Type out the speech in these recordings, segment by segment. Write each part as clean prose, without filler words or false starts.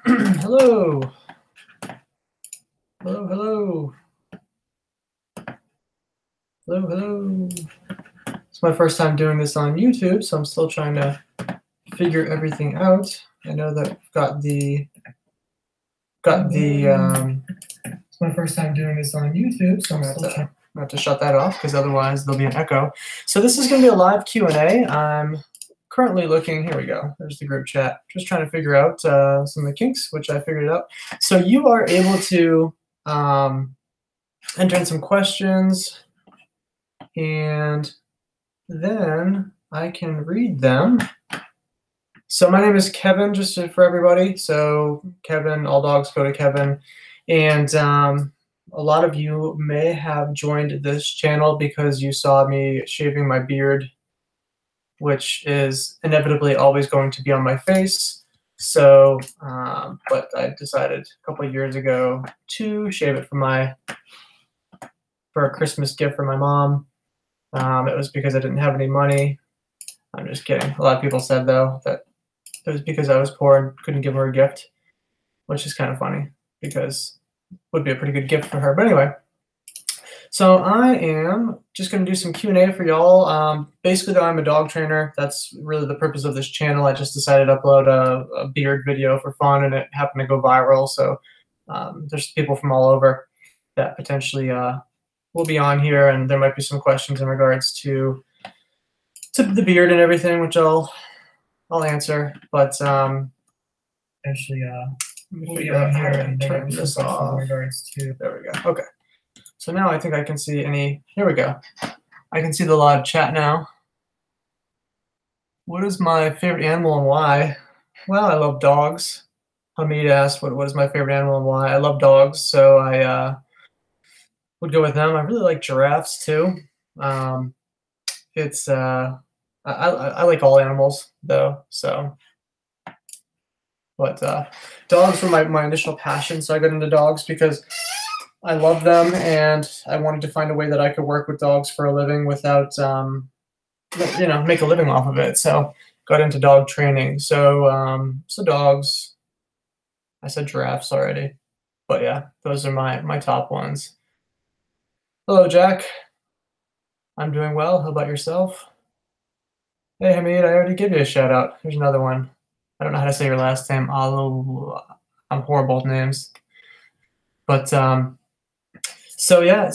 Hello. Hello, hello. Hello, hello. It's my first time doing this on YouTube, so I'm still trying to figure everything out. I know that I've it's my first time doing this on YouTube, so I'm going to have to shut that off because otherwise there'll be an echo. So this is going to be a live Q&A. I'm currently looking, here we go, there's the group chat. Just trying to figure out some of the kinks, which I figured out. So you are able to enter in some questions, and then I can read them. So my name is Kevin, just for everybody. So Kevin, all dogs go to Kevin. And a lot of you may have joined this channel because you saw me shaving my beard, which is inevitably always going to be on my face. So, but I decided a couple of years ago to shave it for a Christmas gift for my mom. It was because I didn't have any money. I'm just kidding. A lot of people said, though, that it was because I was poor and couldn't give her a gift, which is kind of funny because it would be a pretty good gift for her. But anyway, so I am just going to do some Q&A for y'all. Basically, though, I'm a dog trainer. That's really the purpose of this channel. I just decided to upload a beard video for fun, and it happened to go viral. So there's people from all over that potentially will be on here, and there might be some questions in regards to the beard and everything, which I'll answer. But actually, we'll be on here and turn this off. In regards to, there we go. Okay. So now I think I can see any. Here we go. I can see the live chat now. What is my favorite animal and why? Well, I love dogs. Hamid asked, what is my favorite animal and why? I love dogs, so I would go with them. I really like giraffes too. I like all animals though, so. But dogs were my initial passion, so I got into dogs because I love them and I wanted to find a way that I could work with dogs for a living without, make a living off of it. So got into dog training. So so dogs. I said giraffes already, but yeah, those are my top ones. Hello, Jack. I'm doing well. How about yourself? Hey, Hamid, I already gave you a shout out. Here's another one. I don't know how to say your last name. I'm horrible with names. But so yeah,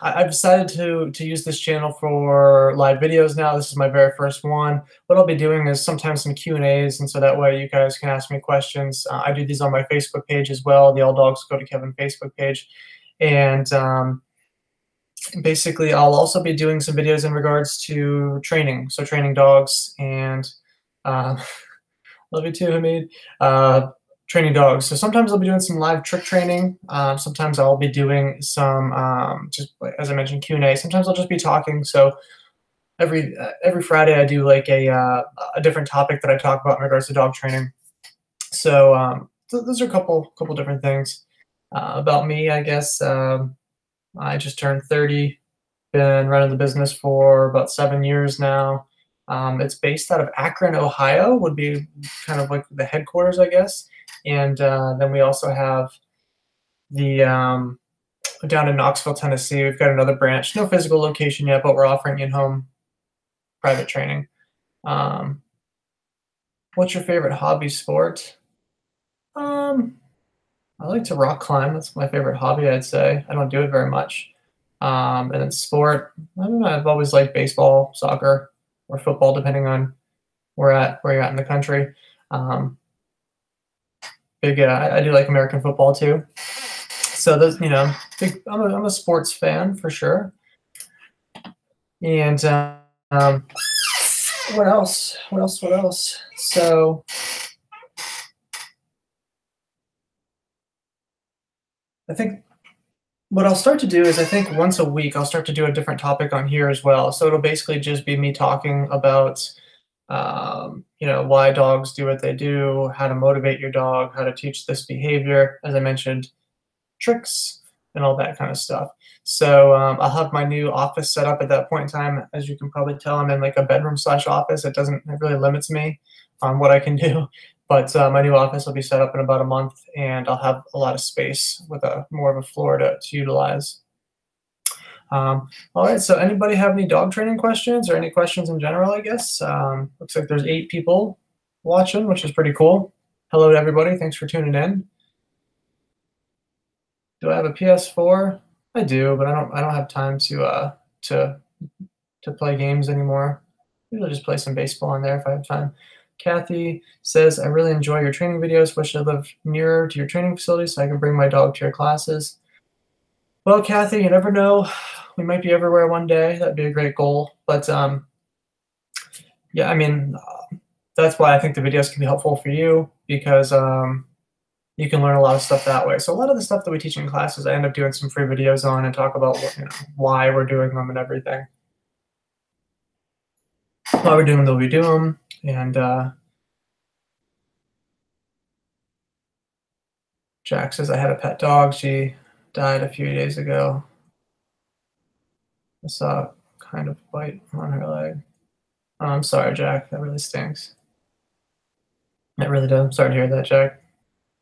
I've decided to use this channel for live videos now. This is my very first one. What I'll be doing is sometimes some Q&As, and so that way you guys can ask me questions. I do these on my Facebook page as well, the All Dogs Go to Kevin Facebook page. And basically, I'll also be doing some videos in regards to training, so training dogs, and love you too, Hamid. Training dogs. So sometimes I'll be doing some live trick training. Sometimes I'll be doing some, just as I mentioned, Q&A. Sometimes I'll just be talking. So every Friday I do like a different topic that I talk about in regards to dog training. So those are a couple different things about me, I guess. I just turned 30. Been running the business for about 7 years now. It's based out of Akron, Ohio, would be kind of like the headquarters, I guess. And then we also have the down in Knoxville, Tennessee. We've got another branch. No physical location yet, but we're offering in-home private training. What's your favorite hobby sport? I like to rock climb. That's my favorite hobby, I'd say. I don't do it very much. And then sport, I don't know. I've always liked baseball, soccer, or football, depending on where you're at in the country. I do like American football too. So those, I'm a sports fan for sure. And what else? So I think what I'll start to do is I think once a week I'll start to do a different topic on here as well. So it'll basically just be me talking about why dogs do what they do, how to motivate your dog, how to teach this behavior, as I mentioned, tricks and all that kind of stuff. So I'll have my new office set up at that point in time. As you can probably tell, I'm in like a bedroom/office. It really limits me on what I can do. But my new office will be set up in about a month, and I'll have a lot of space with more of a floor to utilize. All right, so anybody have any dog training questions or any questions in general, I guess? Looks like there's 8 people watching, which is pretty cool. Hello to everybody. Thanks for tuning in. Do I have a PS4? I do, but I don't have time to play games anymore. Maybe I'll just play some baseball on there if I have time. Kathy says, I really enjoy your training videos. Wish I lived nearer to your training facility so I can bring my dog to your classes. Well, Kathy, you never know. We might be everywhere one day. That'd be a great goal. But yeah, I mean, that's why I think the videos can be helpful for you, because you can learn a lot of stuff that way. So a lot of the stuff that we teach in classes, I end up doing some free videos on and talk about why we're doing them and everything. Why we're doing them, we do them. And Jack says, I had a pet dog. She died a few days ago. I saw a kind of bite on her leg. Oh, I'm sorry, Jack. That really stinks. It really does. I'm sorry to hear that, Jack.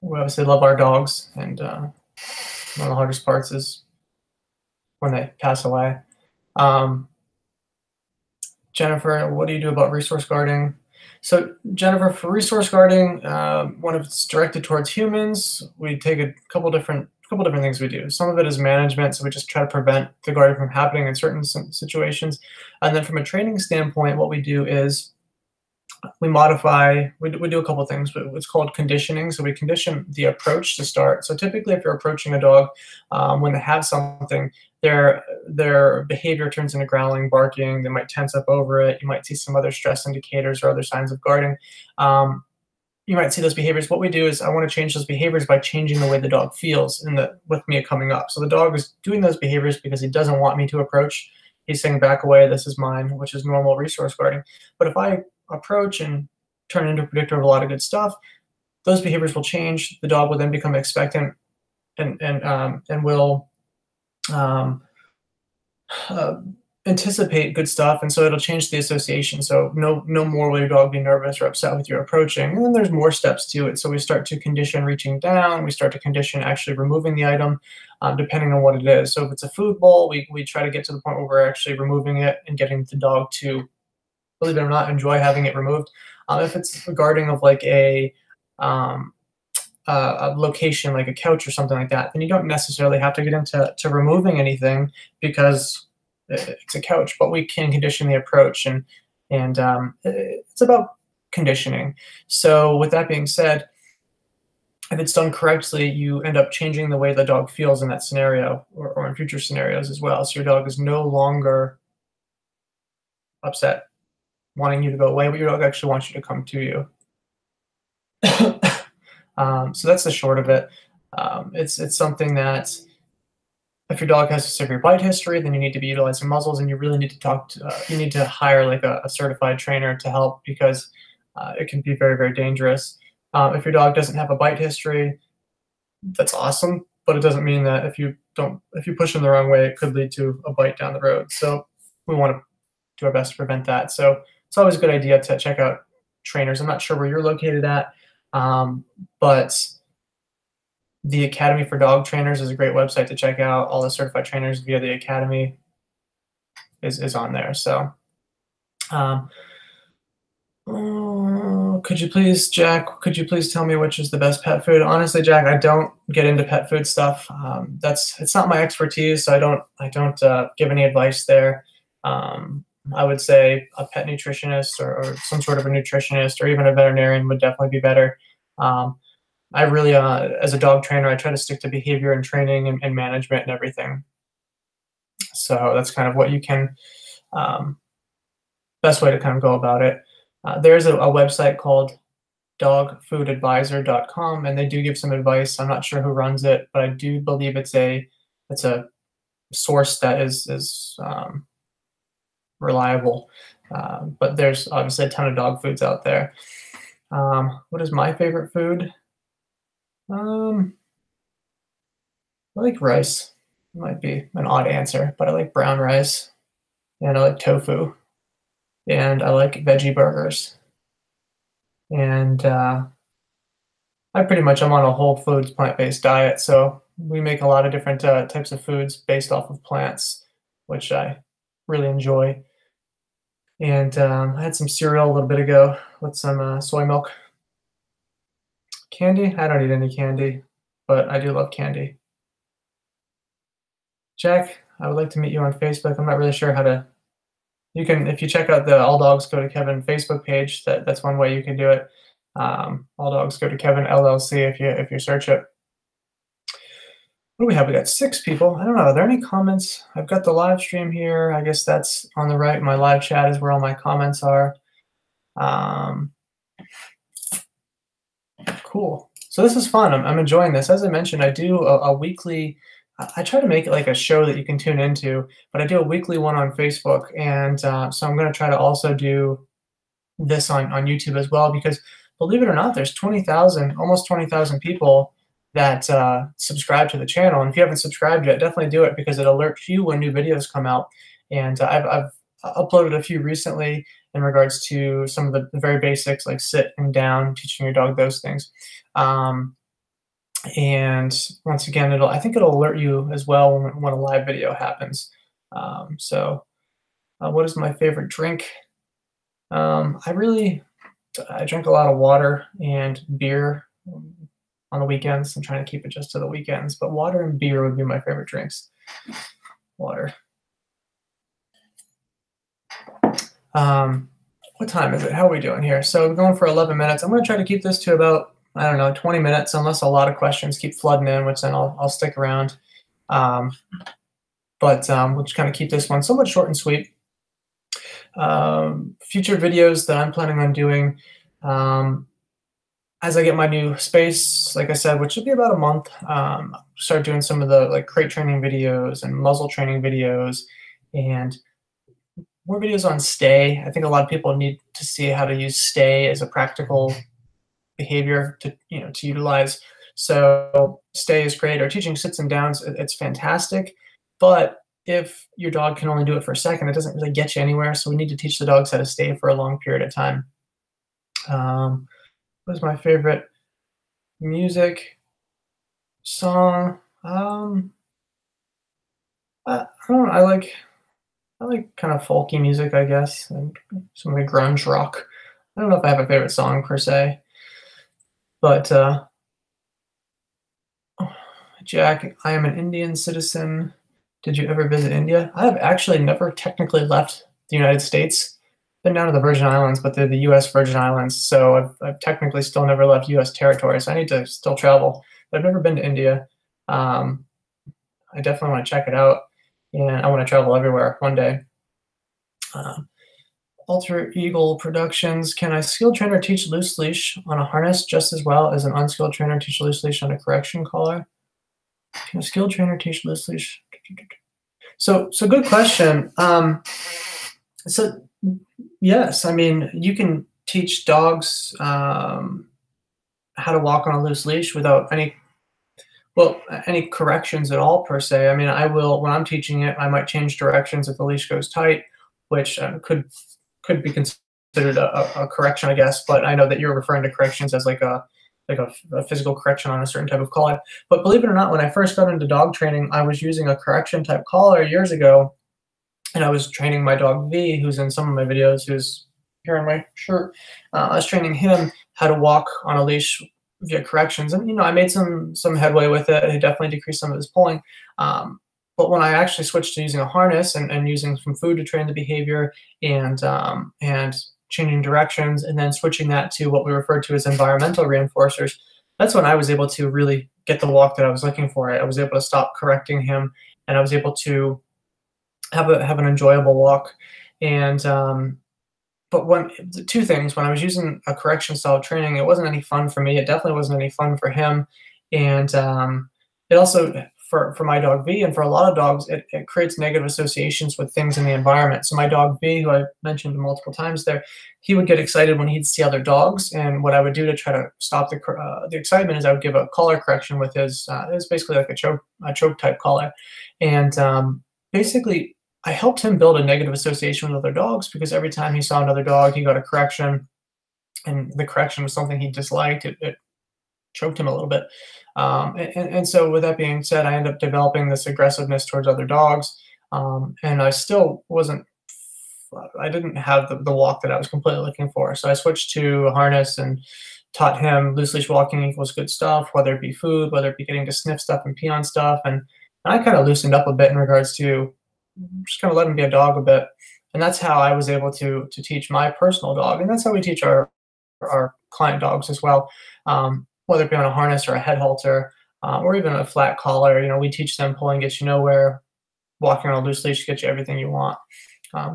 We obviously love our dogs, and one of the hardest parts is when they pass away. Jennifer, what do you do about resource guarding? So Jennifer, for resource guarding, when it's directed towards humans, we take a couple different things we do. Some of it is management, so we just try to prevent the guarding from happening in certain situations. And then from a training standpoint, what we do is we modify, we do a couple of things, but it's called conditioning. So we condition the approach to start. So typically if you're approaching a dog, when they have something, their behavior turns into growling, barking, they might tense up over it. You might see some other stress indicators or other signs of guarding. You might see those behaviors. What we do is I want to change those behaviors by changing the way the dog feels with me coming up. So the dog is doing those behaviors because he doesn't want me to approach. He's saying, back away, this is mine, which is normal resource guarding. But if I approach and turn into a predictor of a lot of good stuff, those behaviors will change. The dog will then become expectant and will anticipate good stuff, and so it'll change the association. So no more will your dog be nervous or upset with you approaching. And then there's more steps to it. So we start to condition reaching down. We start to condition actually removing the item, depending on what it is. So if it's a food bowl, we try to get to the point where we're actually removing it and getting the dog to, believe it or not, enjoy having it removed. If it's guarding of like a location like a couch or something like that, then you don't necessarily have to get into removing anything because it's a couch, but we can condition the approach, and it's about conditioning. So with that being said, if it's done correctly, you end up changing the way the dog feels in that scenario or in future scenarios as well. So your dog is no longer upset, wanting you to go away, but your dog actually wants you to come to you. So that's the short of it. It's something that if your dog has a severe bite history, then you need to be utilizing muzzles, and you really need to you need to hire like a certified trainer to help, because it can be very, very dangerous. If your dog doesn't have a bite history, that's awesome, but it doesn't mean that if you push them the wrong way, it could lead to a bite down the road. So we want to do our best to prevent that. So it's always a good idea to check out trainers. I'm not sure where you're located at, but the Academy for Dog Trainers is a great website to check out. All the certified trainers via the Academy is on there. So could you please, Jack, tell me which is the best pet food? Honestly, Jack, I don't get into pet food stuff. It's not my expertise, so I don't give any advice there. I would say a pet nutritionist or some sort of a nutritionist or even a veterinarian would definitely be better. I really, as a dog trainer, I try to stick to behavior and training and management and everything. So that's kind of what you can, best way to kind of go about it. There's a website called dogfoodadvisor.com, and they do give some advice. I'm not sure who runs it, but I do believe it's a source that is reliable. But there's obviously a ton of dog foods out there. What is my favorite food? I like rice. It might be an odd answer, but I like brown rice, and I like tofu, and I like veggie burgers, and I pretty much am on a whole foods plant-based diet, so we make a lot of different types of foods based off of plants, which I really enjoy. And I had some cereal a little bit ago with some soy milk. Candy? I don't eat any candy, but I do love candy. Jack, I would like to meet you on Facebook. I'm not really sure how to. You can, if you check out the All Dogs Go to Kevin Facebook page. That's one way you can do it. All Dogs Go to Kevin LLC if you search it. What do we have? We got 6 people. I don't know. Are there any comments? I've got the live stream here. I guess that's on the right. My live chat is where all my comments are. Cool. So this is fun. I'm enjoying this. As I mentioned, I do a weekly. I try to make it like a show that you can tune into, but I do a weekly one on Facebook, and so I'm going to try to also do this on YouTube as well, because believe it or not, there's 20,000, almost 20,000 people that subscribe to the channel. And if you haven't subscribed yet, definitely do it, because it alerts you when new videos come out. And I've uploaded a few recently in regards to some of the very basics, like sit and down, teaching your dog those things. And once again, I think it'll alert you as well when a live video happens. What is my favorite drink? I drink a lot of water and beer on the weekends. I'm trying to keep it just to the weekends, but water and beer would be my favorite drinks. Water. What time is it? How are we doing here? So we're going for 11 minutes. I'm going to try to keep this to about, I don't know, 20 minutes, unless a lot of questions keep flooding in, which then I'll stick around. We'll just kind of keep this one somewhat short and sweet. Future videos that I'm planning on doing, as I get my new space, like I said, which should be about a month, start doing some of the crate training videos and muzzle training videos, and more videos on stay. I think a lot of people need to see how to use stay as a practical behavior to utilize. So stay is great, or teaching sits and downs, it's fantastic, but if your dog can only do it for a second, it doesn't really get you anywhere. So we need to teach the dogs how to stay for a long period of time. What is my favorite music song? I don't know. I like kind of folky music, I guess, and some of the grunge rock. I don't know if I have a favorite song per se, but Jack, I am an Indian citizen. Did you ever visit India? I have actually never technically left the United States. Been down to the Virgin Islands, but they're the U.S. Virgin Islands, so I've technically still never left U.S. territory, so I need to still travel. But I've never been to India. I definitely want to check it out, and I want to travel everywhere one day. Alter Eagle Productions. Can a skilled trainer teach loose leash on a harness just as well as an unskilled trainer teach loose leash on a correction collar? Can a skilled trainer teach loose leash? So good question. So yes, I mean, you can teach dogs how to walk on a loose leash without any corrections at all per se. I mean, I will, when I'm teaching it, I might change directions if the leash goes tight, which could be considered a correction, I guess. But I know that you're referring to corrections as like a physical correction on a certain type of collar. But believe it or not, when I first got into dog training, I was using a correction type collar years ago, and I was training my dog V, who's in some of my videos, who's here in my shirt. I was training him how to walk on a leash via corrections, and I made some headway with it. It definitely decreased some of his pulling. But when I actually switched to using a harness and using some food to train the behavior and changing directions, and then switching that to what we refer to as environmental reinforcers, that's when I was able to really get the walk that I was looking for. I was able to stop correcting him, and I was able to have an enjoyable walk. And but two things: when I was using a correction style of training, it wasn't any fun for me. It definitely wasn't any fun for him, and it also, for my dog V and for a lot of dogs, it creates negative associations with things in the environment. So my dog V, who I mentioned multiple times there, he would get excited when he'd see other dogs, and what I would do to try to stop the excitement is I would give a collar correction with his. It was basically like a choke type collar, and basically I helped him build a negative association with other dogs, because every time he saw another dog, he got a correction, and the correction was something he disliked. It choked him a little bit. And so with that being said, I ended up developing this aggressiveness towards other dogs. And I still wasn't, I didn't have the walk that I was completely looking for. So I switched to a harness and taught him loose leash walking equals good stuff, whether it be food, whether it be getting to sniff stuff and pee on stuff. And I kind of loosened up a bit in regards to just kind of let him be a dog a bit. And that's how I was able to teach my personal dog. And that's how we teach our client dogs as well. Whether it be on a harness or a head halter, or even a flat collar, we teach them pulling gets you nowhere, walking on a loose leash gets you everything you want.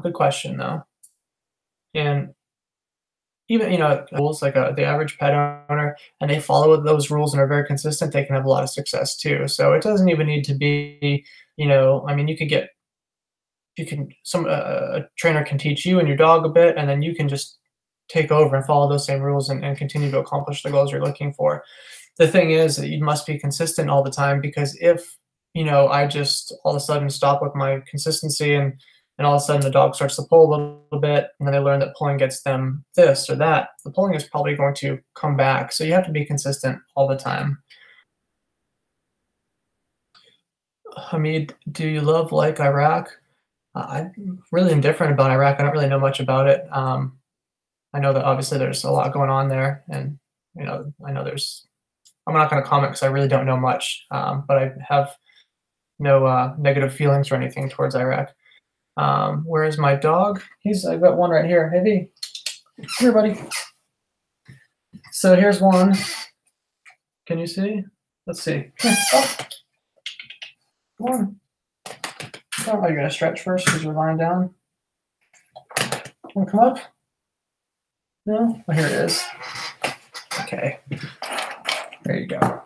Good question though. And even, rules like the average pet owner, and they follow those rules and are very consistent, they can have a lot of success too. So it doesn't even need to be, I mean, a trainer can teach you and your dog a bit, and then you can just take over and follow those same rules and continue to accomplish the goals you're looking for. The thing is that you must be consistent all the time, because if, I just all of a sudden stop with my consistency and all of a sudden the dog starts to pull a little bit, and then they learn that pulling gets them this or that, the pulling is probably going to come back. So you have to be consistent all the time. Hamid, do you like Iraq? I'm really indifferent about Iraq. I don't really know much about it. I know that obviously there's a lot going on there, and I know I'm not going to comment because I really don't know much, but I have no negative feelings or anything towards Iraq. Where is my dog? I've got one right here. Hey, V. Come here, buddy. So here's one. Can you see? Let's see. Oh. Come on. Oh, you're going to stretch first because you're lying down? Want to come up? No? Oh, here it is. Okay. There you go.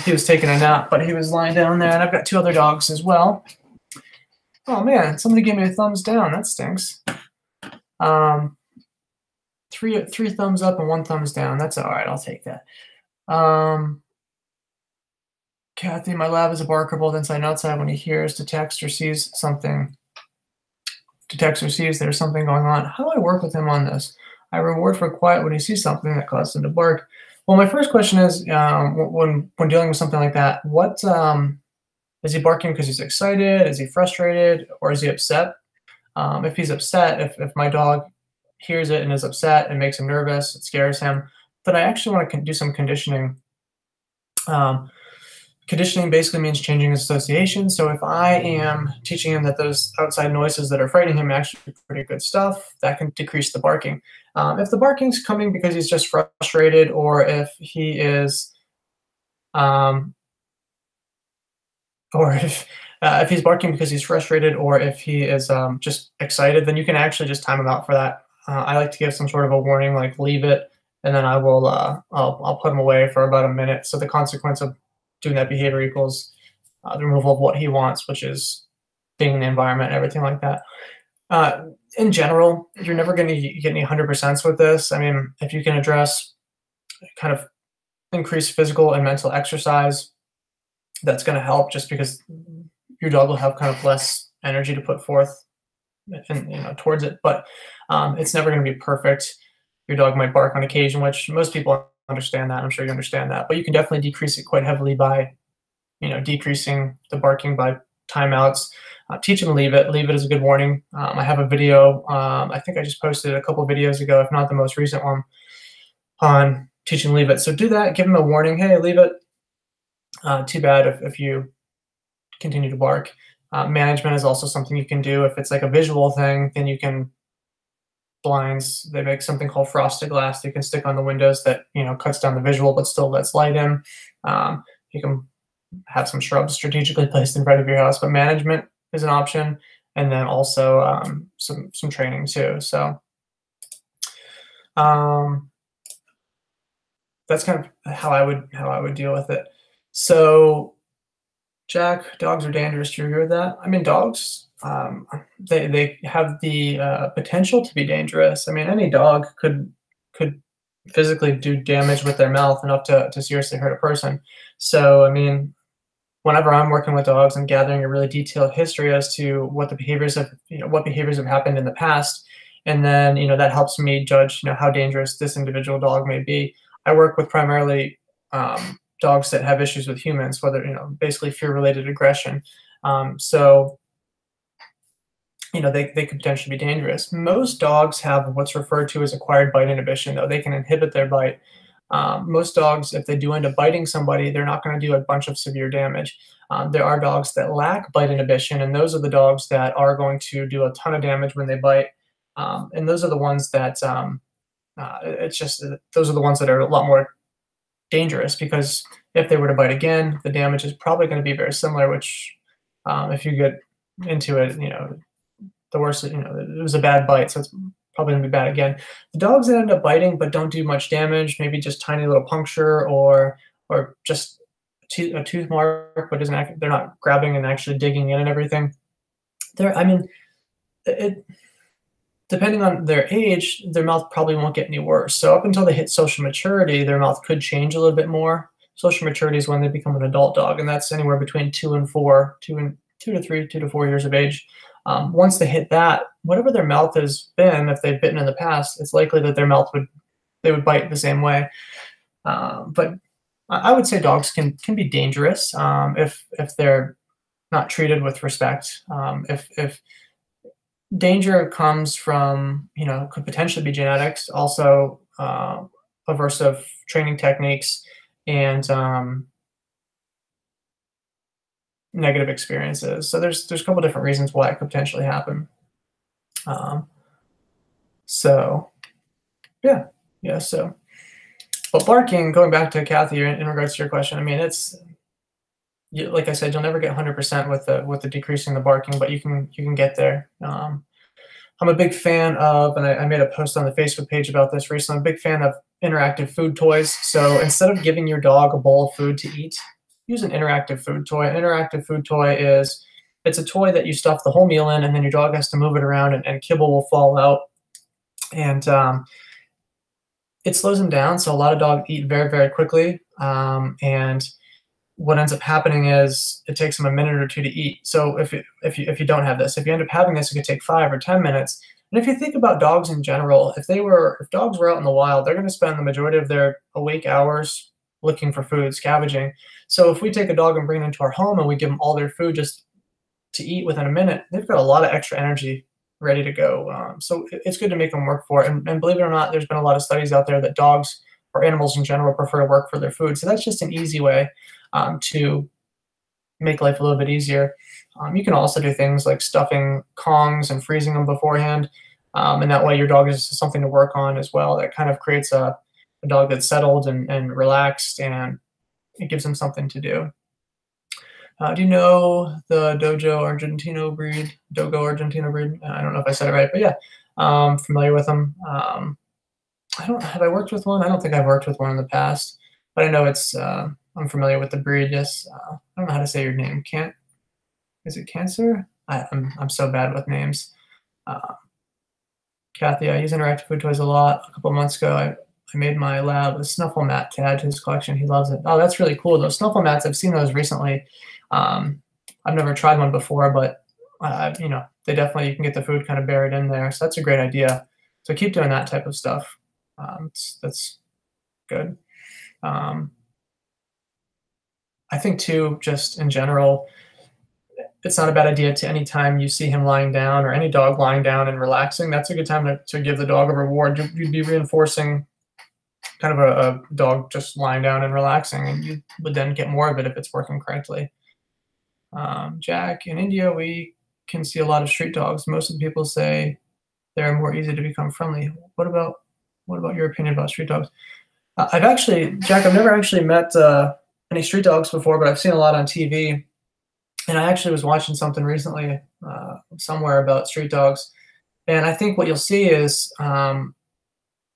He was taking a nap, but he was lying down there, and I've got two other dogs as well. Oh man, somebody gave me a thumbs down. That stinks. Three thumbs up and one thumbs down. That's all right. I'll take that. Kathy, my lab is a barker both inside and outside. When he hears, detects, or sees something, there's something going on. How do I work with him on this? I reward for quiet when he sees something that causes him to bark. Well, my first question is, when dealing with something like that, what is he barking because he's excited? Is he frustrated? Or is he upset? If he's upset, if my dog hears it and is upset, it makes him nervous, it scares him, then I actually want to do some conditioning. Conditioning basically means changing his association. So if I am teaching him that those outside noises that are frightening him actually pretty good stuff, that can decrease the barking. If the barking's coming because he's just frustrated, or if he is, or if he's barking because he's frustrated, or if he is just excited, then you can actually just time him out for that. I like to give some sort of a warning, like leave it, and then I will I'll put him away for about a minute. So the consequence of doing that behavior equals the removal of what he wants, which is being in the environment and everything like that. In general, you're never going to get any 100% with this. I mean, if you can address kind of increased physical and mental exercise, that's going to help, just because your dog will have kind of less energy to put forth and towards it. But it's never going to be perfect. Your dog might bark on occasion, which most people understand that. I'm sure you understand that. But you can definitely decrease it quite heavily by, decreasing the barking by timeouts. Teach him to leave it. Leave it is a good warning. I have a video. I think I just posted a couple videos ago, if not the most recent one, on teaching leave it. So do that. Give him a warning. Hey, leave it. Too bad if you continue to bark. Management is also something you can do. If it's like a visual thing, then you can blinds. They make something called frosted glass you can stick on the windows that cuts down the visual but still lets light in. You can have some shrubs strategically placed in front of your house, but management is an option, and then also some training too. So that's kind of how I would deal with it. So Jack, dogs are dangerous. Do you agree with that? I mean, dogs, they have the potential to be dangerous. I mean, any dog could physically do damage with their mouth enough to seriously hurt a person. So, I mean, whenever I'm working with dogs and gathering a really detailed history as to what the behaviors have, what behaviors have happened in the past, and then that helps me judge how dangerous this individual dog may be. I work with primarily dogs that have issues with humans, whether basically fear-related aggression. So they could potentially be dangerous. Most dogs have what's referred to as acquired bite inhibition, though they can inhibit their bite. Most dogs, if they do end up biting somebody, they're not going to do a bunch of severe damage. There are dogs that lack bite inhibition, and those are the dogs that are going to do a ton of damage when they bite. And those are the ones that those are the ones that are a lot more dangerous, because if they were to bite again, the damage is probably going to be very similar. Which, if you get into it, the worse, it was a bad bite, so it's probably gonna be bad again. The dogs that end up biting but don't do much damage, maybe just tiny little puncture or just a tooth mark, but they're not grabbing and actually digging in and everything. I mean, it depending on their age, their mouth probably won't get any worse. So up until they hit social maturity, their mouth could change a little bit more. Social maturity is when they become an adult dog, and that's anywhere between 2 to 4 years of age. Once they hit that, whatever their mouth has been, if they've bitten in the past, it's likely that they would bite the same way. But I would say dogs can be dangerous if they're not treated with respect. If danger comes from, could potentially be genetics, also aversive training techniques, and negative experiences. So there's a couple different reasons why it could potentially happen. So yeah. So, but barking, going back to Kathy in regards to your question, I mean, like I said, you'll never get 100% with the decreasing the barking, but you can get there. I'm a big fan of, and I made a post on the Facebook page about this recently. I'm a big fan of interactive food toys. So instead of giving your dog a bowl of food to eat, use an interactive food toy. An interactive food toy it's a toy that you stuff the whole meal in, and then your dog has to move it around, and kibble will fall out. And it slows them down. So a lot of dogs eat very, very quickly. And what ends up happening is it takes them a minute or two to eat. So if you don't have this, if you end up having this, it could take 5 or 10 minutes. And if you think about dogs in general, if dogs were out in the wild, they're going to spend the majority of their awake hours looking for food, scavenging. So if we take a dog and bring it into our home and we give them all their food just to eat within a minute, they've got a lot of extra energy ready to go. So it's good to make them work for it. And believe it or not, there's been a lot of studies out there that dogs or animals in general prefer to work for their food. So that's just an easy way to make life a little bit easier. You can also do things like stuffing Kongs and freezing them beforehand. And that way your dog has something to work on as well. That kind of creates a dog that's settled and relaxed, and it gives them something to do. Do you know the Dogo Argentino breed? I don't know if I said it right, but yeah, familiar with them. Have I worked with one? I don't think I've worked with one in the past, but I know I'm familiar with the breed. Yes. I don't know how to say your name. Is it Cancer? I'm so bad with names. Kathy, I use interactive food toys a lot. A couple of months ago, I made my lab a snuffle mat to add to his collection. He loves it. Oh, that's really cool. Those snuffle mats, I've seen those recently. I've never tried one before, but they definitely, you can get the food kind of buried in there. So that's a great idea. So keep doing that type of stuff. That's good. I think too, just in general, it's not a bad idea to anytime you see him lying down, or any dog lying down and relaxing, that's a good time to give the dog a reward. You'd be reinforcing kind of a dog just lying down and relaxing, and you would then get more of it if it's working correctly. Jack, in India, we can see a lot of street dogs. Most of the people say they're more easy to become friendly. What about your opinion about street dogs? Jack, I've never actually met any street dogs before, but I've seen a lot on TV. And I actually was watching something recently somewhere about street dogs. And I think what you'll see is,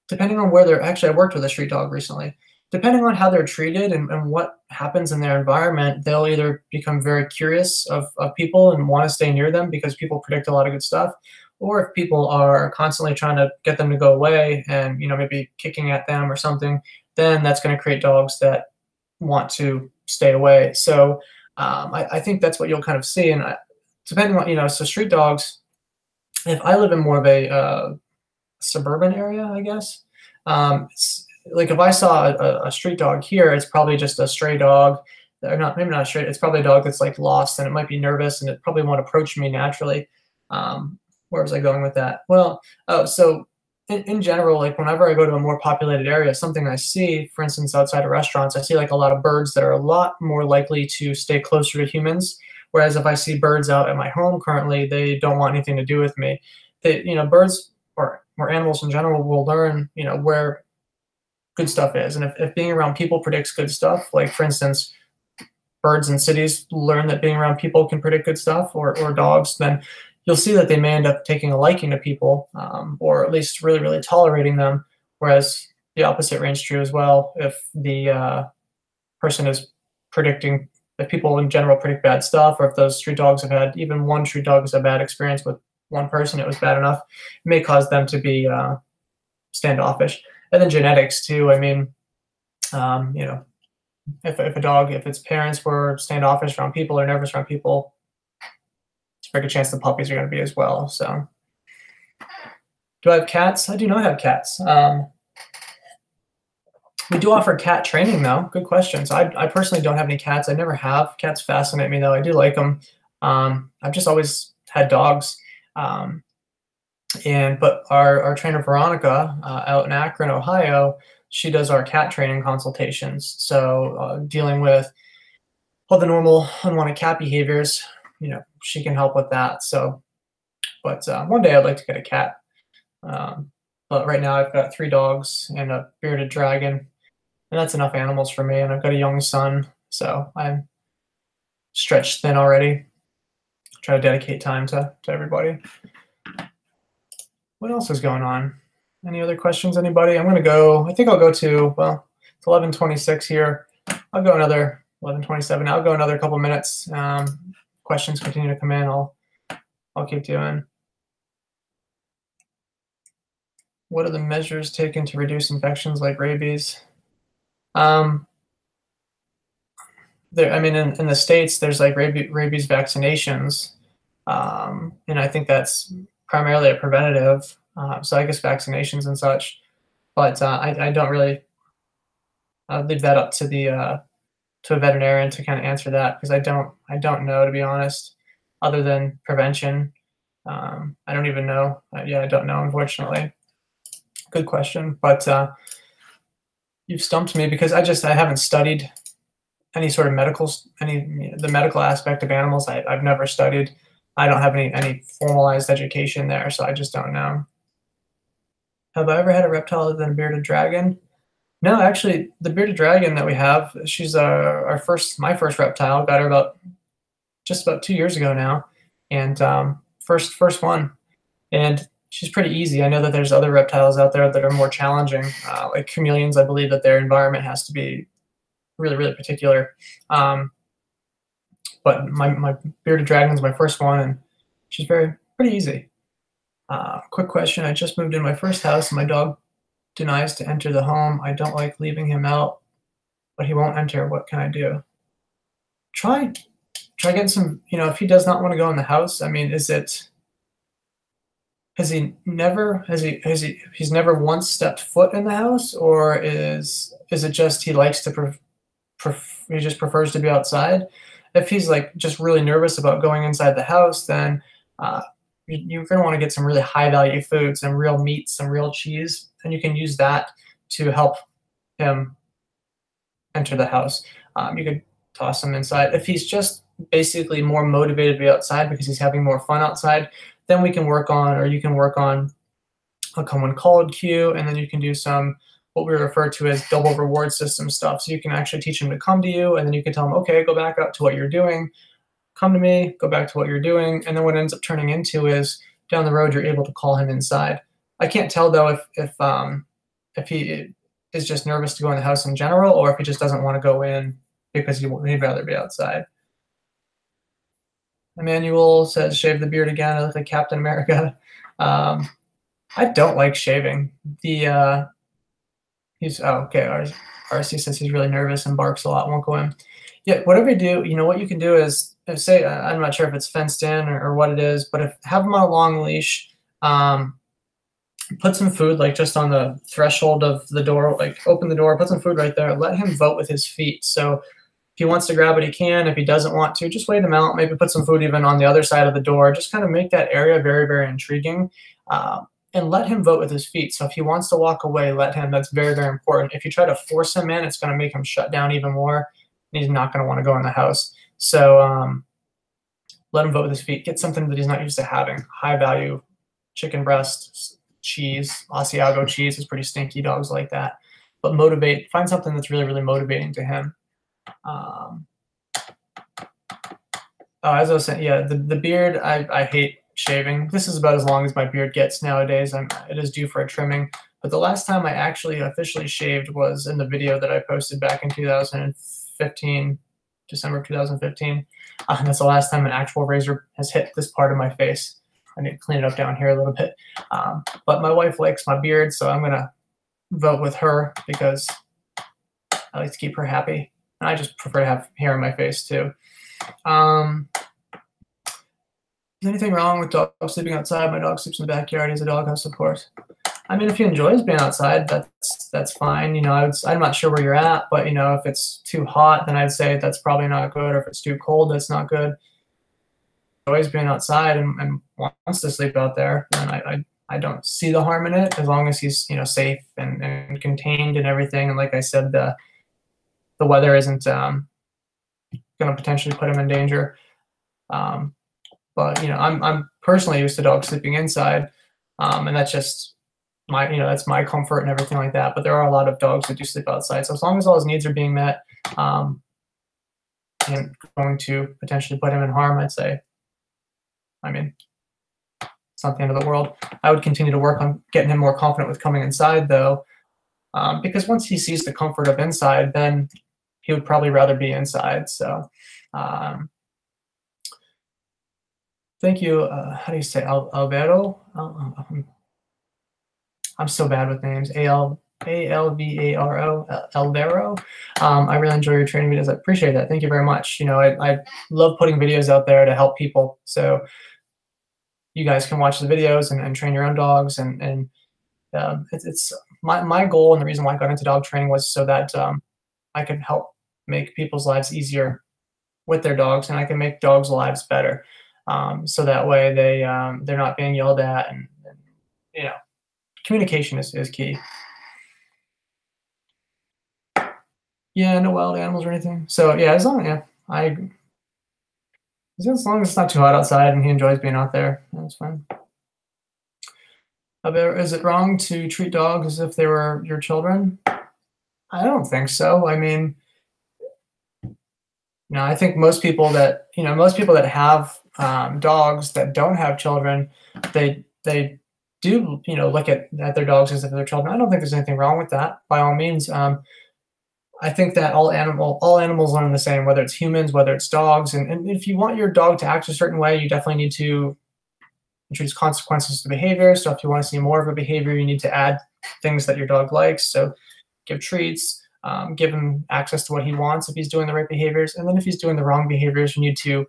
depending on where I worked with a street dog recently, depending on how they're treated and what happens in their environment, they'll either become very curious of people and want to stay near them because people predict a lot of good stuff, or if people are constantly trying to get them to go away and maybe kicking at them or something, then that's going to create dogs that want to stay away. So I think that's what you'll kind of see. And depending on, so street dogs, if I live in more of a suburban area, I guess, like if I saw a street dog here, it's probably just a stray dog, or not, maybe not straight. It's probably a dog that's like lost and it might be nervous and it probably won't approach me naturally. Where was I going with that? Well, oh, so in general, like whenever I go to a more populated area, something I see, for instance, outside of restaurants, I see like a lot of birds that are a lot more likely to stay closer to humans. Whereas if I see birds out at my home currently, they don't want anything to do with me. They, birds or animals in general will learn, where good stuff is. And if being around people predicts good stuff, like for instance, birds in cities learn that being around people can predict good stuff, or dogs, then you'll see that they may end up taking a liking to people, or at least really, really tolerating them. Whereas the opposite rings true as well. If the person is predicting, if people in general predict bad stuff, or if those street dogs have had, even one street dog has a bad experience with one person, it was bad enough, it may cause them to be standoffish. And then genetics too. I mean, if a dog, if its parents were standoffish around people or nervous around people, it's a very good chance the puppies are going to be as well. So, do I have cats? I do not have cats. We do offer cat training though. Good question. So I personally don't have any cats. I never have. Cats fascinate me though. I do like them. I've just always had dogs. But our trainer Veronica out in Akron, Ohio, she does our cat training consultations. So dealing with all the normal unwanted cat behaviors, she can help with that. So, but one day I'd like to get a cat. But right now I've got 3 dogs and a bearded dragon, and that's enough animals for me. And I've got a young son, so I'm stretched thin already. Try to dedicate time to everybody. What else is going on? Any other questions, anybody? I'm going to go, I think I'll go to, well, it's 11:26 here. I'll go another 11:27. I'll go another couple minutes. Questions continue to come in. I'll keep doing. What are the measures taken to reduce infections like rabies? I mean, in the States, there's like rabies vaccinations. And I think that's primarily a preventative. So I guess vaccinations and such. But I don't really, I'd leave that up to the to a veterinarian to kind of answer that, because I don't know, to be honest, other than prevention. I don't even know. I don't know, unfortunately. Good question, but you've stumped me, because I haven't studied any sort of the medical aspect of animals. I've never studied. I don't have any formalized education there, so I just don't know. Have I ever had a reptile other than a bearded dragon? No, actually, the bearded dragon that we have, she's my first reptile. Got her just about 2 years ago now, and first one, and she's pretty easy. I know that there's other reptiles out there that are more challenging, like chameleons. I believe that their environment has to be really, really particular. But my bearded dragon is my first one, and she's pretty easy. Quick question. I just moved in my first house, and my dog denies to enter the home. I don't like leaving him out, but he won't enter. What can I do? Try getting some, if he does not want to go in the house, I mean, he's never once stepped foot in the house, or is it just he likes to he just prefers to be outside? If he's like just really nervous about going inside the house, then you're going to want to get some really high value food, some real meat, some real cheese, and you can use that to help him enter the house. You could toss him inside. If he's just basically more motivated to be outside because he's having more fun outside, then you can work on a come when called cue, and then you can do some what we refer to as double reward system stuff. So you can actually teach him to come to you, and then you can tell him, okay, go back up to what you're doing, come to me, go back to what you're doing, and then what it ends up turning into is down the road you're able to call him inside. I can't tell though if he is just nervous to go in the house in general, or if he just doesn't want to go in because he'd rather be outside. Emmanuel says, shave the beard again. I look like Captain America. I don't like shaving. RC says he's really nervous and barks a lot, won't go in. Yeah, whatever you do, what you can do is, say, I'm not sure if it's fenced in or what it is, but have him on a long leash, put some food like just on the threshold of the door, like open the door, put some food right there, let him vote with his feet. So if he wants to grab it, he can. If he doesn't want to, just wait him out. Maybe put some food even on the other side of the door. Just kind of make that area very, very intriguing, and let him vote with his feet. So if he wants to walk away, let him. That's very, very important. If you try to force him in, it's going to make him shut down even more. And he's not going to want to go in the house. So let him vote with his feet. Get something that he's not used to having. High value chicken breast, cheese. Asiago cheese is pretty stinky. Dogs like that. But motivate. Find something that's really, really motivating to him. As I was saying, yeah, the beard, I hate shaving. This is about as long as my beard gets nowadays. It is due for a trimming. But the last time I actually officially shaved was in the video that I posted back in 2015, December 2015. That's the last time an actual razor has hit this part of my face. I need to clean it up down here a little bit. But my wife likes my beard, so I'm going to vote with her because I like to keep her happy. And I just prefer to have hair on my face too. Is anything wrong with dogs sleeping outside? My dog sleeps in the backyard. He has a doghouse, of course. I mean, if he enjoys being outside, that's fine. You know, I'm not sure where you're at, but you know, if it's too hot, then I'd say that's probably not good. Or if it's too cold, that's not good. Always being outside and wants to sleep out there, then I don't see the harm in it as long as he's, you know, safe and contained and everything. And like I said, the weather isn't going to potentially put him in danger. But you know, I'm personally used to dogs sleeping inside, and that's just my, you know, that's my comfort and everything like that. But there are a lot of dogs that do sleep outside. So as long as all his needs are being met, and going to potentially put him in harm, I'd say, I mean, it's not the end of the world. I would continue to work on getting him more confident with coming inside, though, because once he sees the comfort of inside, then he would probably rather be inside. So. Thank you. How do you say Alvaro? I'm so bad with names. Alvaro, Alvaro. I really enjoy your training videos. I appreciate that. Thank you very much. You know, I love putting videos out there to help people. So you guys can watch the videos and train your own dogs. And it's my goal, and the reason why I got into dog training was so that I could help make people's lives easier with their dogs, and I can make dogs' lives better. So that way they're not being yelled at, and you know, communication is key. Yeah, no wild animals or anything. So yeah, as long as it's not too hot outside and he enjoys being out there, that's fine. Is it wrong to treat dogs as if they were your children? I don't think so. I mean, you know, I think most people that have dogs that don't have children, they do, you know, look at their dogs as if they're children. I don't think there's anything wrong with that. By all means, I think that all animals learn the same, whether it's humans, whether it's dogs. And if you want your dog to act a certain way, you definitely need to introduce consequences to behavior. So if you want to see more of a behavior, you need to add things that your dog likes. So give treats. Give him access to what he wants if he's doing the right behaviors. And then if he's doing the wrong behaviors, you need to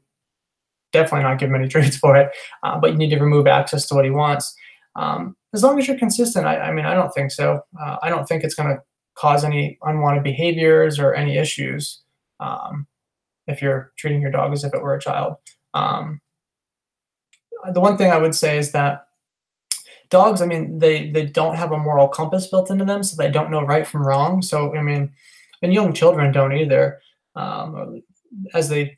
definitely not give him any treats for it, but you need to remove access to what he wants. As long as you're consistent, I mean, I don't think so. I don't think it's going to cause any unwanted behaviors or any issues if you're treating your dog as if it were a child. The one thing I would say is that dogs, I mean, they don't have a moral compass built into them, so they don't know right from wrong. So, I mean, and young children don't either. As they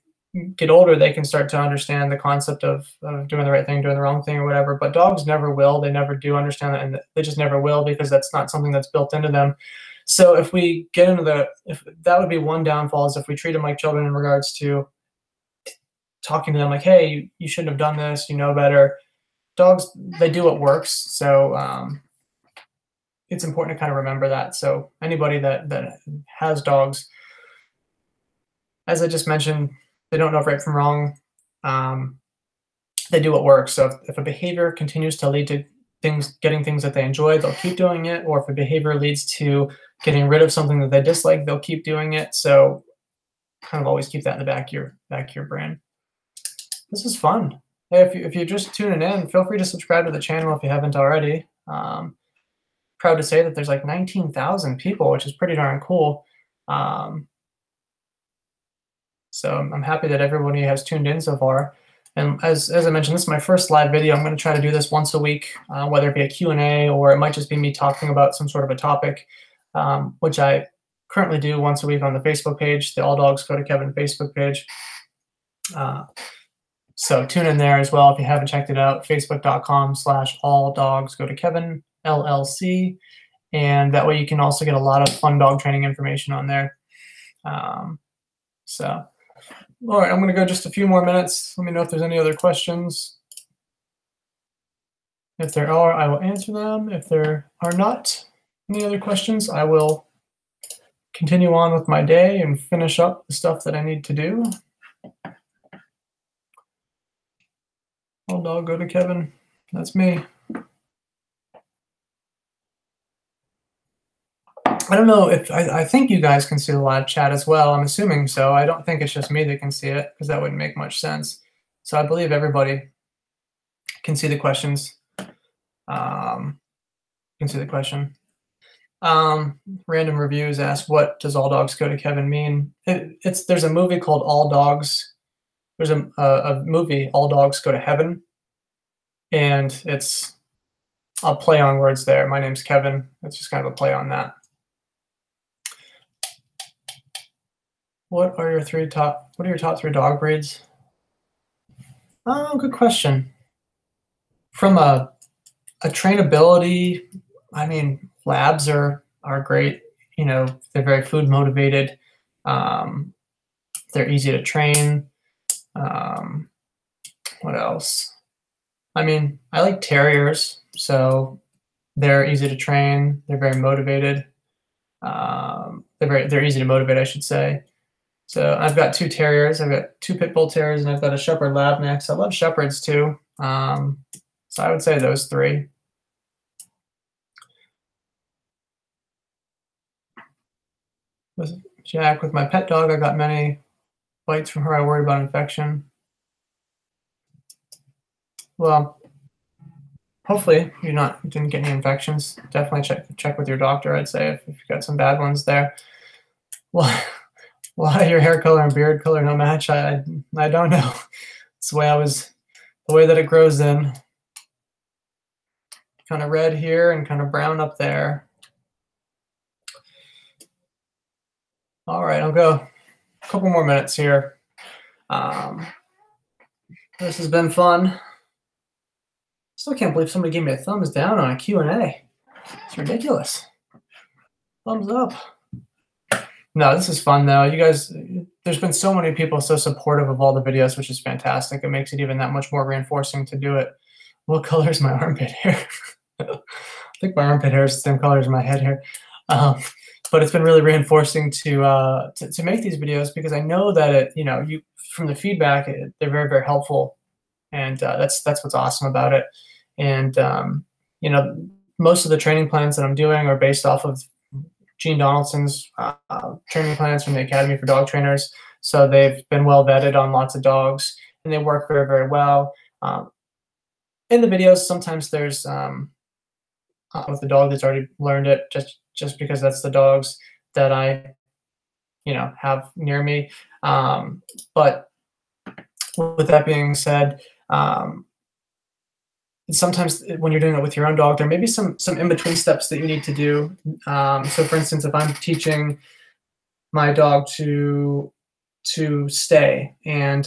get older, they can start to understand the concept of doing the right thing, doing the wrong thing, or whatever. But dogs never will. They never do understand that, and they just never will, because that's not something that's built into them. So if we get into that would be one downfall, is if we treat them like children in regards to talking to them like, hey, you shouldn't have done this, you know better. Dogs, they do what works, so it's important to kind of remember that. So anybody that has dogs, as I just mentioned, they don't know right from wrong. They do what works. So if a behavior continues to lead to getting things that they enjoy, they'll keep doing it. Or if a behavior leads to getting rid of something that they dislike, they'll keep doing it. So kind of always keep that in the back of your brain. This is fun. Hey, if you're just tuning in, feel free to subscribe to the channel if you haven't already. Proud to say that there's like 19,000 people, which is pretty darn cool. Um, so I'm happy that everybody has tuned in so far. And as I mentioned, this is my first live video. I'm going to try to do this once a week, whether it be a Q&A or it might just be me talking about some sort of a topic, which I currently do once a week on the Facebook page, the All Dogs Go to Kevin Facebook page. So tune in there as well if you haven't checked it out, facebook.com/alldogsgotokevin, LLC. And that way you can also get a lot of fun dog training information on there. So, all right, I'm going to go just a few more minutes. Let me know if there's any other questions. If there are, I will answer them. If there are not any other questions, I will continue on with my day and finish up the stuff that I need to do. All dog go to Kevin. That's me. I don't know if I think you guys can see the live chat as well. I'm assuming so. I don't think it's just me that can see it because that wouldn't make much sense. So I believe everybody can see the questions. Can see the question. Random Reviews asked, "What does All Dogs Go to Kevin mean?" There's a movie called All Dogs. There's a movie, All Dogs Go to Heaven, and it's a play on words there. My name's Kevin. It's just kind of a play on that. What are your top 3 dog breeds? Oh, good question. From a trainability, I mean, labs are great. You know, they're very food motivated. They're easy to train. What else? I mean, I like terriers, so they're easy to train. They're very motivated. They're easy to motivate, I should say. So I've got 2 terriers. I've got 2 pit bull terriers, and I've got a shepherd lab mix. I love shepherds too. So I would say those 3. With Jack, with my pet dog, I got many bites from her. I worry about infection. Well, hopefully you didn't get any infections. Definitely check with your doctor, I'd say, if you've got some bad ones there. Well, why your hair color and beard color no match? I don't know. It's the way that it grows in. Kind of red here and kind of brown up there. All right, I'll go a couple more minutes here. This has been fun. Still can't believe somebody gave me a thumbs down on a Q&A. It's ridiculous. Thumbs up. No, this is fun though. You guys, there's been so many people so supportive of all the videos, which is fantastic. It makes it even that much more reinforcing to do it. What color is my armpit hair? I think my armpit hair is the same color as my head hair. But it's been really reinforcing to make these videos because I know that from the feedback, they're very, very helpful, and that's what's awesome about it. And most of the training plans that I'm doing are based off of Gene Donaldson's training plans from the Academy for Dog Trainers. So they've been well vetted on lots of dogs, and they work very, very well. In the videos, sometimes there's with the dog that's already learned it, just because that's the dogs that I, have near me. But with that being said, sometimes when you're doing it with your own dog, there may be some in-between steps that you need to do. So for instance, if I'm teaching my dog to stay, and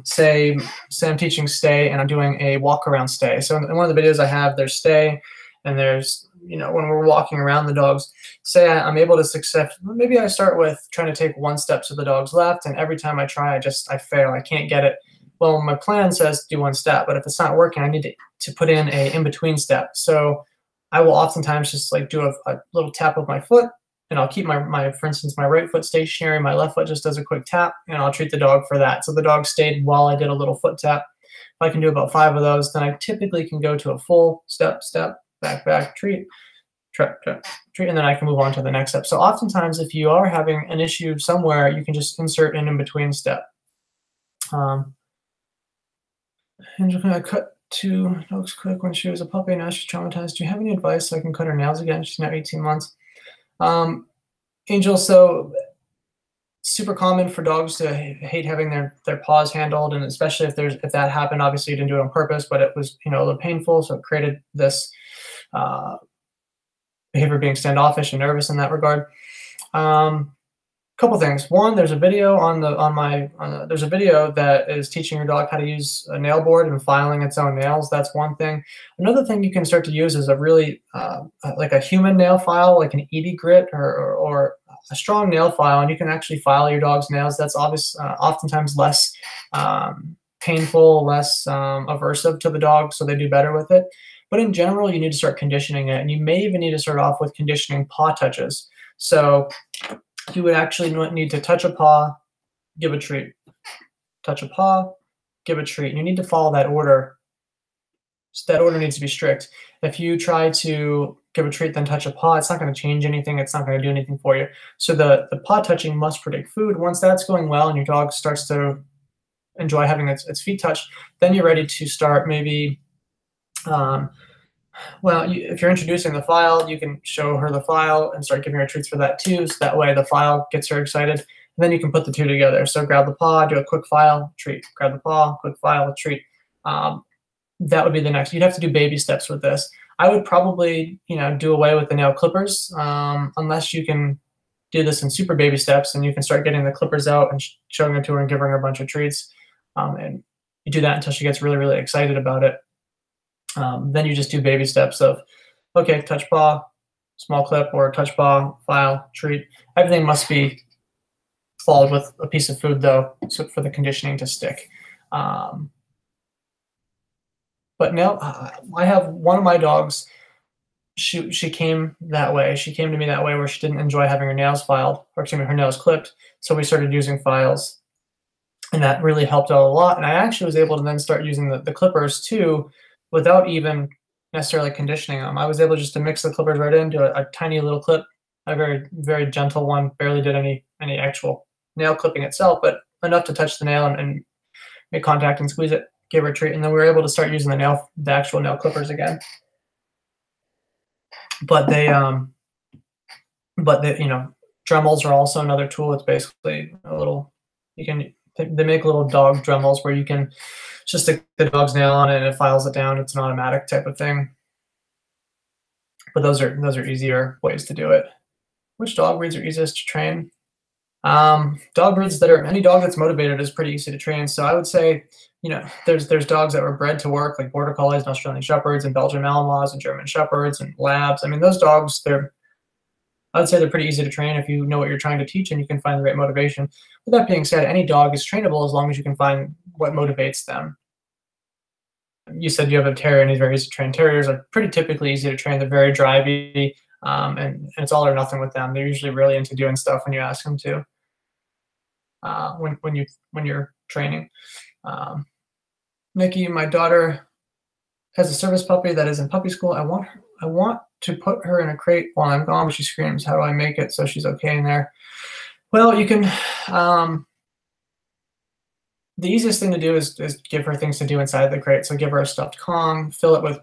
say I'm teaching stay and I'm doing a walk around stay. So in one of the videos I have, there's stay, and there's, when we're walking around the dogs, say I'm able to success, maybe I start with trying to take 1 step to the dog's left, and every time I try, I fail, I can't get it. Well, my plan says do 1 step, but if it's not working, I need to put in a in-between step. So I will oftentimes just do a little tap of my foot, and I'll keep for instance, my right foot stationary, my left foot just does a quick tap, and I'll treat the dog for that. So the dog stayed while I did a little foot tap. If I can do about 5 of those, then I typically can go to a full step, back, treat, and then I can move on to the next step. So oftentimes, if you are having an issue somewhere, you can just insert an in-between step. And you're going to cut to dogs quick when she was a puppy. Now she's traumatized. Do you have any advice so I can cut her nails again? She's now 18 months. Angel, so super common for dogs to hate having their paws handled, and especially if that happened. Obviously, you didn't do it on purpose, but it was a little painful, so it created this behavior being standoffish and nervous in that regard. Couple things. One, there's a video there's a video that is teaching your dog how to use a nail board and filing its own nails. That's one thing. Another thing you can start to use is a really like a human nail file, like an Edie grit or a strong nail file, and you can actually file your dog's nails. That's oftentimes less painful, less aversive to the dog, so they do better with it. But in general, you need to start conditioning it, and you may even need to start off with conditioning paw touches. So you would actually need to touch a paw, give a treat. Touch a paw, give a treat. And you need to follow that order. So that order needs to be strict. If you try to give a treat, then touch a paw, it's not going to change anything. It's not going to do anything for you. So the paw touching must predict food. Once that's going well and your dog starts to enjoy having its feet touched, then you're ready to start maybe if you're introducing the file, you can show her the file and start giving her treats for that too. So that way the file gets her excited. And then you can put the two together. So grab the paw, do a quick file, treat. Grab the paw, quick file, treat. That would be the next. You'd have to do baby steps with this. I would probably, do away with the nail clippers unless you can do this in super baby steps, and you can start getting the clippers out and showing it to her and giving her a bunch of treats. And you do that until she gets really, really excited about it. Then you just do baby steps of, okay, touch paw, small clip, or touch paw, file, treat. Everything must be followed with a piece of food, though, so for the conditioning to stick. But no, I have one of my dogs. She came that way. She came to me that way, where she didn't enjoy having her nails filed, or excuse me, her nails clipped. So we started using files, and that really helped out a lot. And I actually was able to then start using the clippers too, without even necessarily conditioning them. I was able just to mix the clippers right into a tiny little clip, a very, very gentle one, barely did any actual nail clipping itself, but enough to touch the nail and make contact and squeeze it, give her a treat, and then we were able to start using the actual nail clippers again. But Dremels are also another tool. It's basically they make little dog Dremels where you can just stick the dog's nail on it and it files it down. It's an automatic type of thing. But those are easier ways to do it. Which dog breeds are easiest to train? Dog breeds any dog that's motivated is pretty easy to train. So I would say, there's dogs that were bred to work, like Border Collies and Australian Shepherds and Belgian Malinois and German Shepherds and Labs. I mean, those dogs, I would say they're pretty easy to train if you know what you're trying to teach and you can find the right motivation. With that being said, any dog is trainable as long as you can find what motivates them. You said you have a terrier and he's very easy to train. Terriers are pretty typically easy to train. They're very drivey, and it's all or nothing with them. They're usually really into doing stuff when you ask them to. When you're training. Nikki, my daughter has a service puppy that is in puppy school. I want to put her in a crate while I'm gone, but she screams. How do I make it so she's okay in there? Well, you can. The easiest thing to do is give her things to do inside the crate. So give her a stuffed Kong, fill it with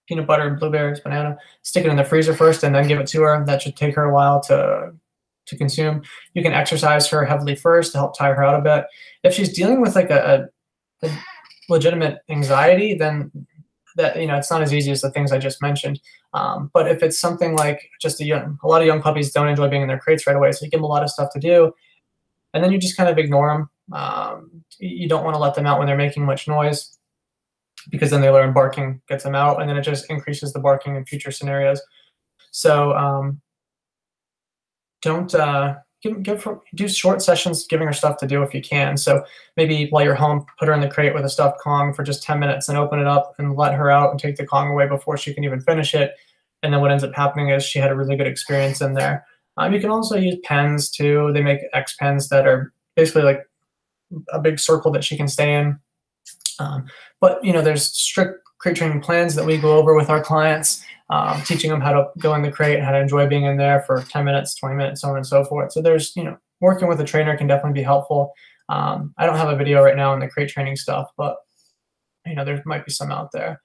peanut butter, blueberries, banana, stick it in the freezer first, and then give it to her. That should take her a while to consume. You can exercise her heavily first to help tire her out a bit. If she's dealing with like a legitimate anxiety, then that it's not as easy as the things I just mentioned. But if it's something like just a lot of young puppies don't enjoy being in their crates right away, so you give them a lot of stuff to do, and then you just kind of ignore them. You don't want to let them out when they're making much noise, because then they learn barking gets them out, and then it just increases the barking in future scenarios. So don't do short sessions giving her stuff to do if you can. So maybe while you're home, put her in the crate with a stuffed Kong for just 10 minutes and open it up and let her out and take the Kong away before she can even finish it. And then what ends up happening is she had a really good experience in there. You can also use pens too. They make X pens that are basically like a big circle that she can stay in. But there's strict crate training plans that we go over with our clients, teaching them how to go in the crate and how to enjoy being in there for 10 minutes, 20 minutes, so on and so forth. So there's, working with a trainer can definitely be helpful. I don't have a video right now on the crate training stuff, but there might be some out there.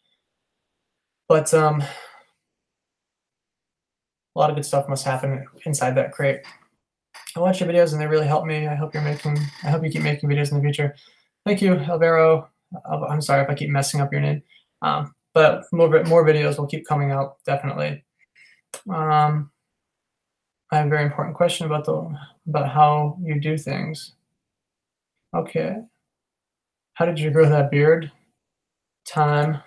But a lot of good stuff must happen inside that crate. I watch your videos and they really help me. I hope you keep making videos in the future. Thank you, Alvaro. I'm sorry if I keep messing up your name. But more videos will keep coming out, definitely. I have a very important question about how you do things. Okay. How did you grow that beard? Time.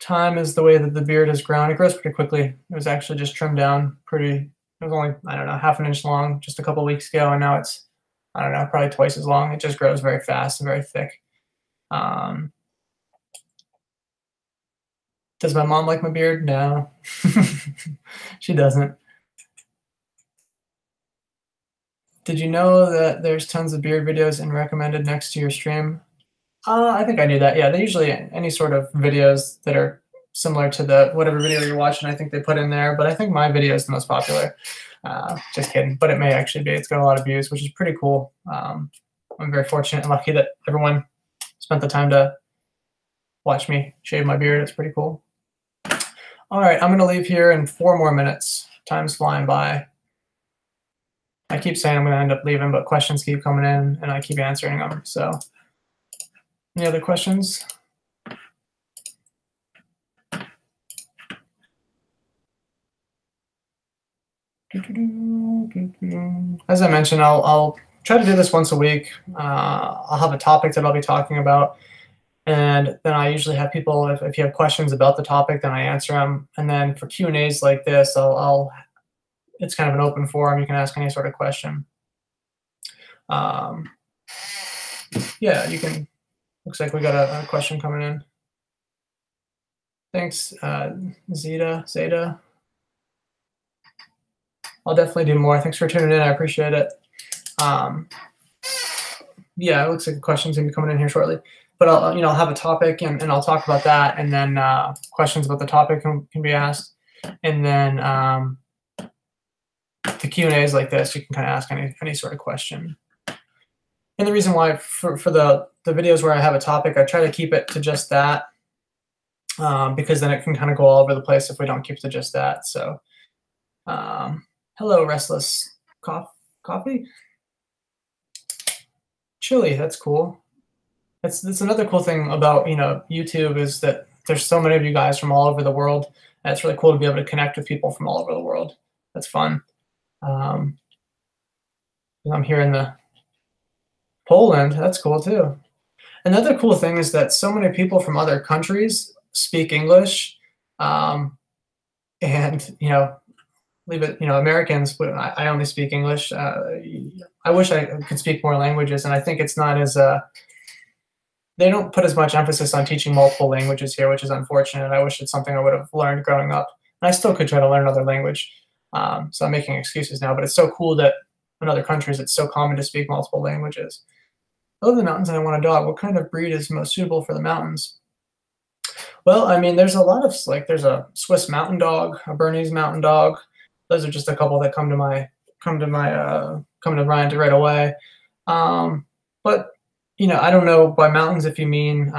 Time is the way that the beard has grown. It grows pretty quickly. It was actually just trimmed down it was only, I don't know, half an inch long just a couple weeks ago, and now it's, I don't know, probably twice as long. It just grows very fast and very thick. Does my mom like my beard? No. She doesn't. Did you know that there's tons of beard videos and recommended next to your stream? I think I knew that. Yeah, they usually, any sort of videos that are similar to whatever video you're watching, I think they put in there. But I think my video is the most popular. Just kidding. But it may actually be. It's got a lot of views, which is pretty cool. I'm very fortunate and lucky that everyone spent the time to watch me shave my beard. It's pretty cool. All right, I'm going to leave here in 4 more minutes. Time's flying by. I keep saying I'm going to end up leaving, but questions keep coming in, and I keep answering them. So, any other questions? As I mentioned, I'll try to do this once a week. I'll have a topic that I'll be talking about, and then I usually have people, if you have questions about the topic, then I answer them. And then for Q&As like this, it's kind of an open forum. You can ask any sort of question. Yeah, you can. Looks like we got a question coming in. Thanks, Zeta. I'll definitely do more. Thanks for tuning in. I appreciate it. Yeah, it looks like the question's gonna be coming in here shortly. But I'll have a topic and I'll talk about that, and then questions about the topic can be asked, and then the Q&As like this, you can kind of ask any sort of question. And the reason why for the videos where I have a topic, I try to keep it to just that, because then it can kind of go all over the place if we don't keep it to just that. So, hello, Restless Coffee? Chili, that's cool. That's another cool thing about YouTube, is that there's so many of you guys from all over the world. And it's really cool to be able to connect with people from all over the world. That's fun. I'm here in Poland. That's cool too. Another cool thing is that so many people from other countries speak English, and leave it, Americans, but I only speak English. I wish I could speak more languages, and I think it's not as they don't put as much emphasis on teaching multiple languages here, which is unfortunate. I wish it's something I would have learned growing up. And I still could try to learn another language. So I'm making excuses now, but it's so cool that in other countries it's so common to speak multiple languages. I love the mountains and I want a dog. What kind of breed is most suitable for the mountains? Well, I mean, there's a lot of, there's a Swiss mountain dog, a Bernese mountain dog. Those are just a couple that come to mind right away. But I don't know by mountains if you mean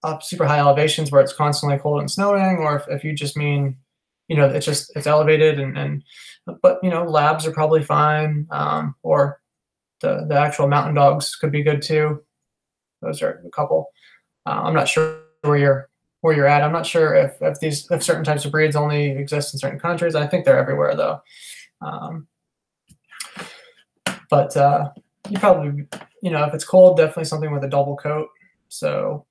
up super high elevations where it's constantly cold and snowing, or if you just mean, it's elevated but labs are probably fine, or the actual mountain dogs could be good too. Those are a couple. I'm not sure where you're at. I'm not sure if certain types of breeds only exist in certain countries. I think they're everywhere though. But you probably, if it's cold, definitely something with a double coat. So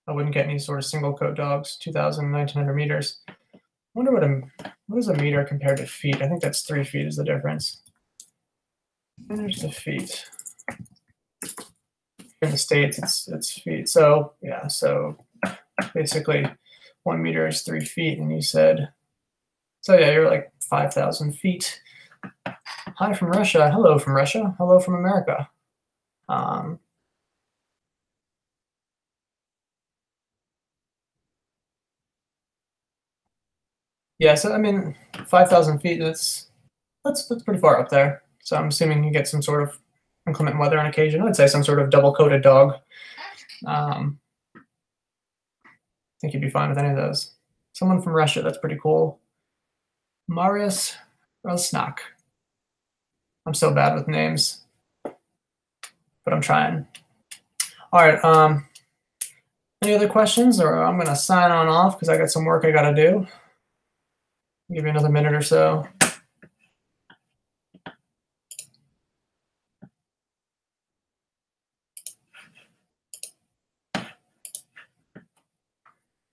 I wouldn't get any sort of single coat dogs. 2,000, 1,900 meters. I wonder what is a meter compared to feet? I think that's 3 feet is the difference. And there's the feet. In the States, it's feet. So yeah, so basically 1 meter is 3 feet, and you said, so yeah, you're like 5,000 feet. Hi from Russia. Hello from Russia. Hello from America. Yeah, so I mean, 5,000 feet. That's pretty far up there. So I'm assuming you get some sort of inclement weather on occasion. I'd say some sort of double-coated dog. I think you'd be fine with any of those. Someone from Russia, that's pretty cool. Marius Rosnak. I'm so bad with names, but I'm trying. All right. Any other questions, or I'm gonna sign on off because I got some work I gotta do. I'll give you another minute or so.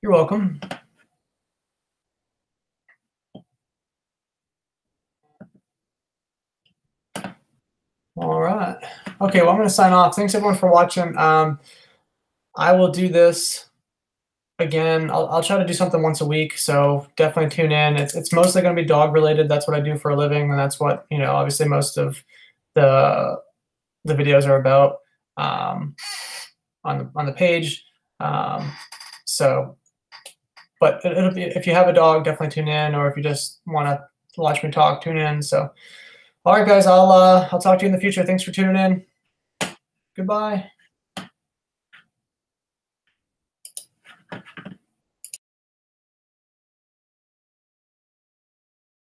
You're welcome. All right. Okay, well, I'm going to sign off. Thanks, everyone, for watching. I will do this again. I'll try to do something once a week, so definitely tune in. It's mostly going to be dog related. That's what I do for a living, and that's what, obviously most of the videos are about on the page. But it'll be, if you have a dog, definitely tune in, or if you just want to watch me talk, tune in. So, all right, guys, I'll talk to you in the future. Thanks for tuning in. Goodbye.